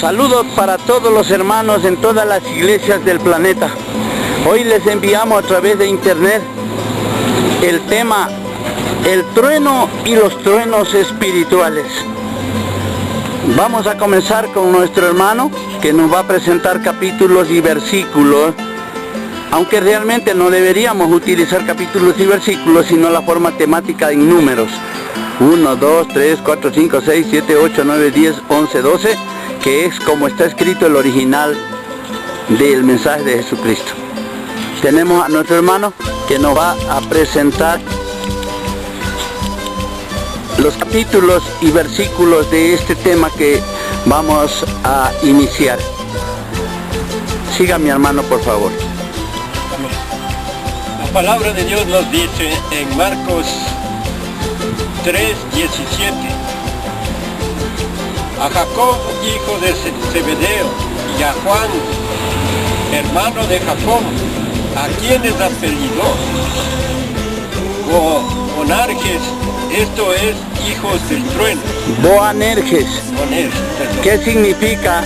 Saludos para todos los hermanos en todas las iglesias del planeta. Hoy les enviamos a través de internet el tema el trueno y los truenos espirituales. Vamos a comenzar con nuestro hermano que nos va a presentar capítulos y versículos, aunque realmente no deberíamos utilizar capítulos y versículos, sino la forma temática en números. 1, 2, 3, 4, 5, 6, 7, 8, 9, 10, 11, 12, que es como está escrito el original del mensaje de Jesucristo. Tenemos a nuestro hermano que nos va a presentar los capítulos y versículos de este tema que vamos a iniciar. Siga mi hermano, por favor. La palabra de Dios nos dice en Marcos 3:17: a Jacob, hijo de Zebedeo, y a Juan, hermano de Jacob, a quienes apellidó Boanerges, esto es, hijos del trueno. Boanerges. ¿Qué significa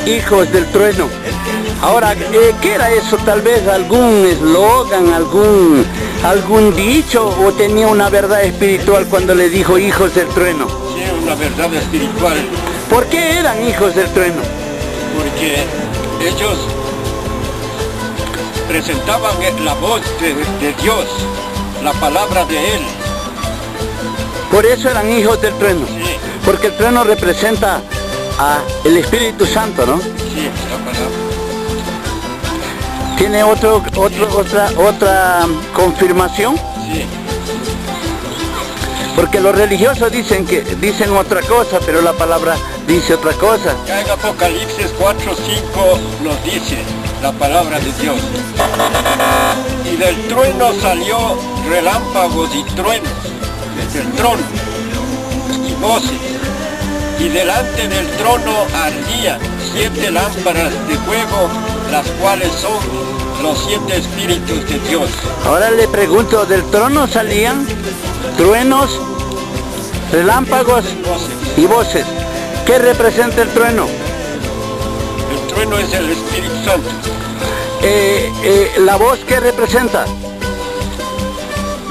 hijos del trueno? Ahora, ¿qué era eso? Tal vez algún eslogan, algún dicho, o tenía una verdad espiritual cuando le dijo hijos del trueno. Sí, una verdad espiritual. ¿Por qué eran hijos del trueno? Porque ellos presentaban la voz de Dios, la palabra de Él. Por eso eran hijos del trueno. Sí. Porque el trueno representa al Espíritu Santo, ¿no? Sí, la palabra. ¿Tiene otra confirmación? Sí. Porque los religiosos dicen otra cosa, pero la palabra dice otra cosa. Acá en Apocalipsis 4:5 nos dice la palabra de Dios: y del trueno salió relámpagos y truenos del trono y voces, y delante del trono ardían 7 lámparas de fuego, las cuales son los 7 espíritus de Dios. Ahora le pregunto, ¿del trono salían truenos, relámpagos y voces? ¿Qué representa el trueno? El trueno es el Espíritu Santo. ¿La voz qué representa?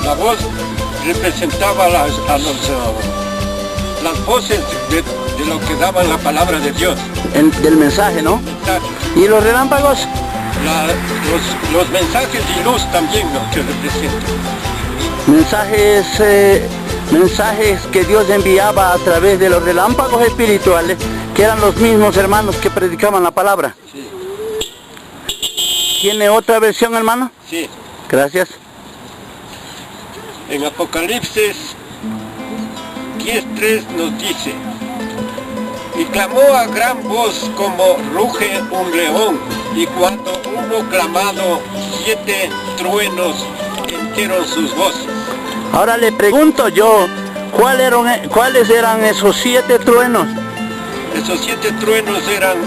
La voz representaba las voces de lo que daba la palabra de Dios. Del mensaje, ¿no? ¿Y los relámpagos? Los mensajes y luz también, ¿no?, que representan. Mensajes que Dios enviaba a través de los relámpagos espirituales, que eran los mismos hermanos que predicaban la palabra. Sí. ¿Tiene otra versión, hermano? Sí. Gracias. En Apocalipsis 10:3 nos dice: y clamó a gran voz como ruge un león, y cuando hubo clamado 7 truenos enteraron sus voces. Ahora le pregunto yo, ¿cuáles eran esos 7 truenos? Esos 7 truenos eran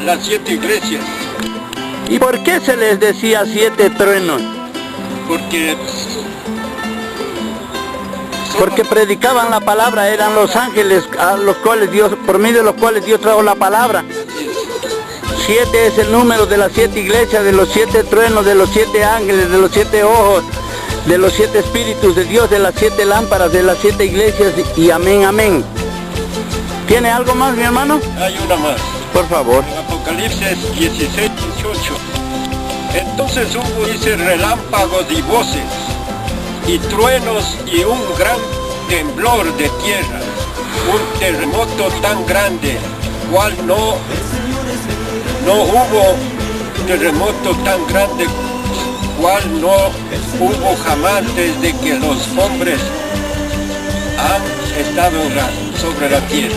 las 7 iglesias. ¿Y por qué se les decía 7 truenos? Porque predicaban la palabra, eran los ángeles a los cuales Dios, por medio de los cuales Dios trajo la palabra. 7 es el número de las 7 iglesias, de los 7 truenos, de los 7 ángeles, de los 7 ojos, de los 7 espíritus de Dios, de las 7 lámparas, de las 7 iglesias, y amén, amén. ¿Tiene algo más, mi hermano? Hay una más. Por favor. En Apocalipsis 16:18. Entonces hubo, dice, relámpagos y voces, y truenos, y un gran temblor de tierra, un terremoto tan grande, cual no hubo terremoto tan grande, cual no hubo jamás desde que los hombres han estado sobre la tierra.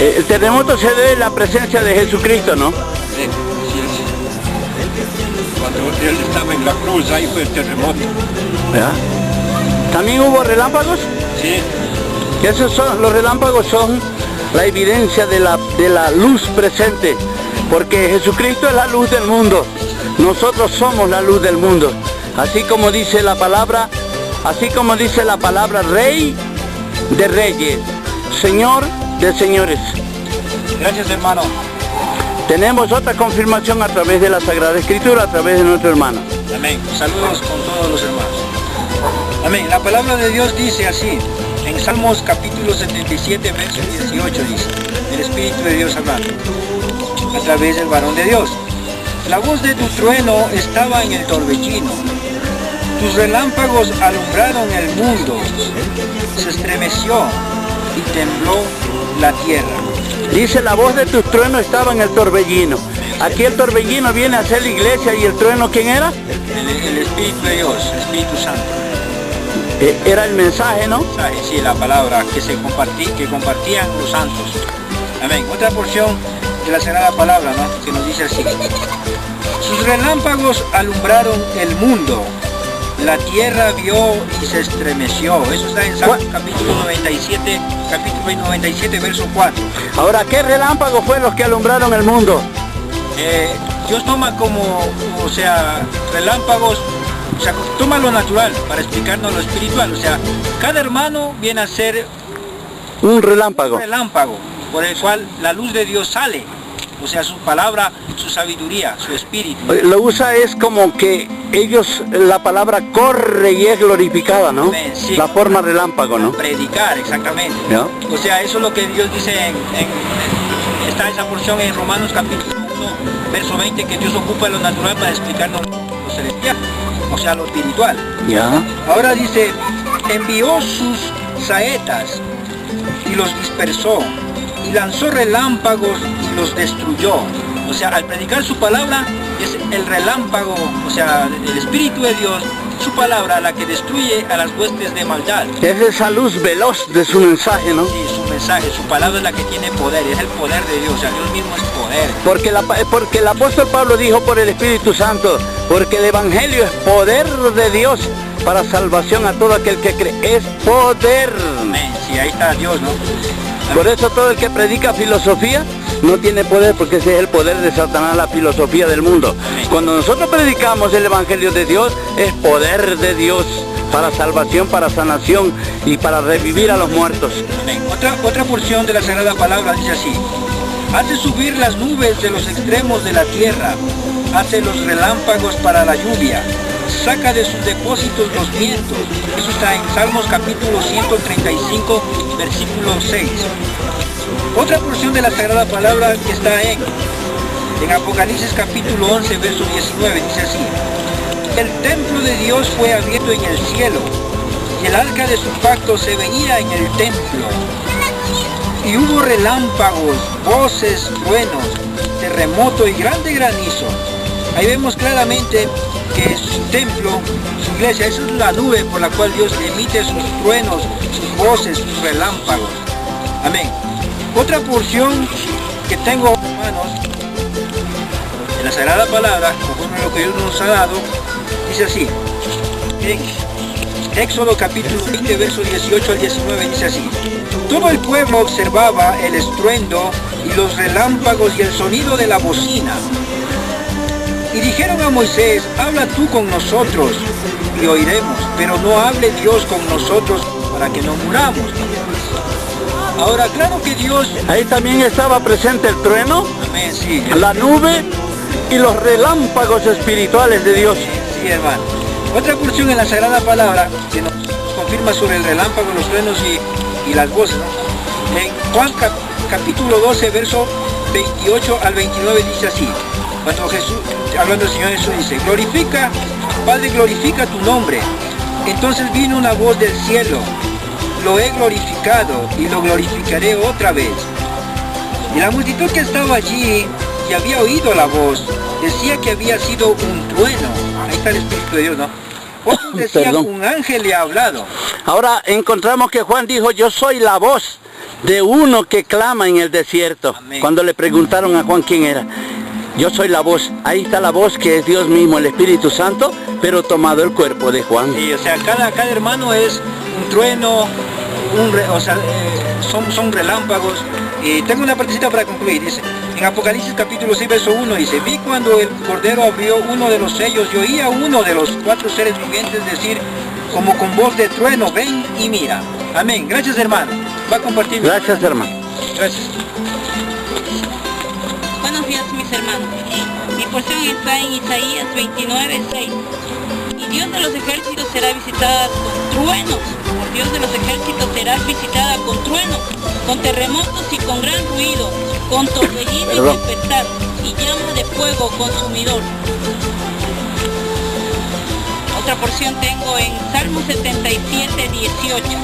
El terremoto se debe a la presencia de Jesucristo, ¿no? Sí, sí, sí. Cuando Él estaba en la cruz, ahí fue el terremoto. ¿Verdad? ¿También hubo relámpagos? Sí. Los relámpagos son la evidencia de la luz presente, porque Jesucristo es la luz del mundo. Nosotros somos la luz del mundo. Así como dice la palabra, Rey de Reyes, Señor de señores. Gracias, hermano. Tenemos otra confirmación a través de la Sagrada Escritura, a través de nuestro hermano. Amén. Saludos con todos los hermanos. Amén. La palabra de Dios dice así, en Salmos capítulo 77, verso 18 dice, el Espíritu de Dios hablando, a través del varón de Dios. La voz de tu trueno estaba en el torbellino, tus relámpagos alumbraron el mundo, se estremeció y tembló la tierra. Dice, la voz de tus truenos estaba en el torbellino. Aquí el torbellino viene a ser la iglesia, y el trueno, ¿quién era? El Espíritu de Dios, el Espíritu Santo. Era el mensaje, ¿no? Sí, la palabra que compartían los santos. Amén. Otra porción de la Sagrada Palabra, ¿no? Que nos dice así. Sus relámpagos alumbraron el mundo, la tierra vio y se estremeció. Eso está en Salmos capítulo 97, verso 4. Ahora, ¿qué relámpagos fueron los que alumbraron el mundo? Dios toma como, relámpagos, toma lo natural para explicarnos lo espiritual. O sea, cada hermano viene a ser un relámpago. Por el cual la luz de Dios sale. O sea, su palabra, su sabiduría, su espíritu. Lo usa es como que ellos, la palabra corre y es glorificada, ¿no? Sí, la forma relámpago, ¿no? Predicar, exactamente. ¿No? O sea, eso es lo que Dios dice está esa porción en Romanos capítulo 1, verso 20, que Dios ocupa lo natural para explicarnos lo celestial, o sea, lo espiritual. Ya. Ahora dice, envió sus saetas y los dispersó, y lanzó relámpagos y los destruyó. O sea, al predicar su palabra es el relámpago, o sea, el Espíritu de Dios, su palabra, la que destruye a las huestes de maldad. Es esa luz veloz de su mensaje, ¿no? Sí, su mensaje, su palabra es la que tiene poder, es el poder de Dios, o sea, Dios mismo es poder. Porque el apóstol Pablo dijo por el Espíritu Santo, porque el Evangelio es poder de Dios para salvación a todo aquel que cree. Es poder. Amén. Sí, ahí está Dios, ¿no? Por eso todo el que predica filosofía no tiene poder, porque ese es el poder de Satanás, la filosofía del mundo. Amén. Cuando nosotros predicamos el Evangelio de Dios, es poder de Dios para salvación, para sanación y para revivir a los muertos. Amén. Otra porción de la Sagrada Palabra dice así: hace subir las nubes de los extremos de la tierra, hace los relámpagos para la lluvia, saca de sus depósitos los vientos. Eso está en Salmos capítulo 135, versículo 6. Otra porción de la Sagrada Palabra que está en Apocalipsis capítulo 11, verso 19, dice así: el templo de Dios fue abierto en el cielo, y el arca de su pacto se veía en el templo. Y hubo relámpagos, voces, truenos, terremoto y grande granizo. Ahí vemos claramente que su templo, su iglesia, esa es la nube por la cual Dios emite sus truenos, sus voces, sus relámpagos. Amén. Otra porción que tengo, hermanos, en la Sagrada Palabra, conforme a lo que Dios nos ha dado, dice así, en Éxodo capítulo 20, verso 18 al 19, dice así: todo el pueblo observaba el estruendo y los relámpagos y el sonido de la bocina. Y dijeron a Moisés: habla tú con nosotros y oiremos, pero no hable Dios con nosotros para que no muramos. Ahora, claro que Dios... Ahí también estaba presente el trueno, amén, sí, la nube y los relámpagos espirituales de Dios. Sí, hermano. Otra porción en la Sagrada Palabra que nos confirma sobre el relámpago, los truenos y las voces, ¿no? En Juan capítulo 12, verso 28 al 29 dice así: cuando Jesús, hablando del Señor Jesús, dice: glorifica, Padre, glorifica tu nombre. Entonces vino una voz del cielo: lo he glorificado y lo glorificaré otra vez. Y la multitud que estaba allí y había oído la voz decía que había sido un trueno. Ahí está el Espíritu de Dios, ¿no? Otros decían: un ángel le ha hablado. Ahora encontramos que Juan dijo: yo soy la voz de uno que clama en el desierto. Amén. Cuando le preguntaron a Juan quién era, yo soy la voz. Ahí está la voz, que es Dios mismo, el Espíritu Santo, pero tomado el cuerpo de Juan. Sí, o sea, cada hermano es un trueno, son relámpagos. Y tengo una partecita para concluir. Dice, en Apocalipsis capítulo 6, verso 1, dice: vi cuando el Cordero abrió uno de los sellos, y oía uno de los cuatro seres vivientes decir, como con voz de trueno: ven y mira. Amén. Gracias, hermano. Va a compartir. Gracias, hermano. Gracias. Buenos días, mis hermanos. Mi porción está en Isaías 29:6. Y Dios de los ejércitos será visitada con truenos. Por Dios de los ejércitos serás visitada con truenos, con terremotos y con gran ruido, con torbellino y tempestad, y llama de fuego consumidor. Otra porción tengo en Salmo 77:18.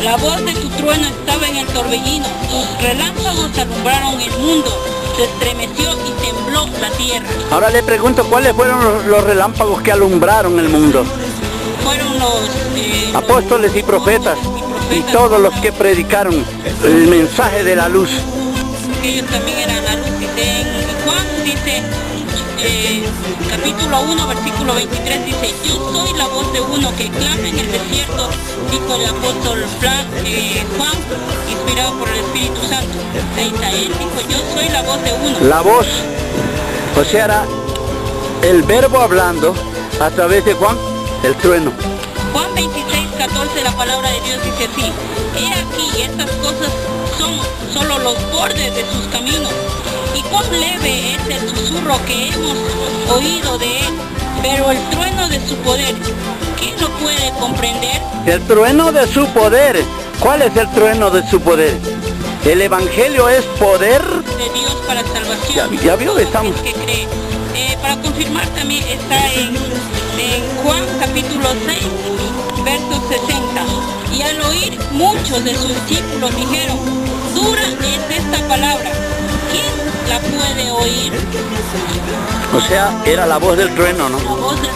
La voz de tu trueno estaba en el torbellino, tus relámpagos alumbraron el mundo, se estremeció y tembló la tierra. Ahora le pregunto, ¿cuáles fueron los relámpagos que alumbraron el mundo? Fueron los apóstoles y profetas, y todos los que predicaron el mensaje de la luz. Ellos también eran la luz. Dice en Juan, dice capítulo 1, versículo 23, dice: yo soy la voz de uno que clama en el desierto, dijo el apóstol Juan, inspirado por el Espíritu Santo. Ahí está, él dijo: yo soy la voz de uno. La voz, o sea, era el verbo hablando a través de Juan, el trueno. Juan 26:14, la palabra de Dios dice así: he aquí, estas cosas son solo los bordes de sus caminos, y cuán leve es el susurro que hemos oído de él, pero el trueno de su poder, ¿quién lo puede comprender? El trueno de su poder. ¿Cuál es el trueno de su poder? El evangelio es poder de Dios para salvación. Ya vio, estamos. Que cree. Para confirmar también está en Juan capítulo 6, verso 60. Y al oír, muchos de sus discípulos dijeron: dura es esta palabra, ¿quién la puede oír? O sea, era la voz del trueno, ¿no?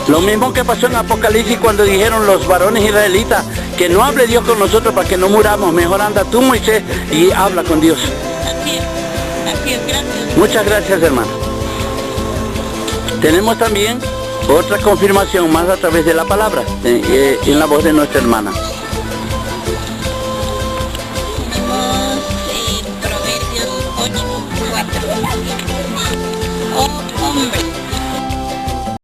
Lo mismo que pasó en Apocalipsis cuando dijeron los varones israelitas que no hable Dios con nosotros para que no muramos. Mejor anda tú, Moisés, y habla con Dios. Así es, gracias. Muchas gracias, hermano. Tenemos también otra confirmación más a través de la palabra, en la voz de nuestra hermana. Tenemos Proverbios 8:4. Oh, hombre,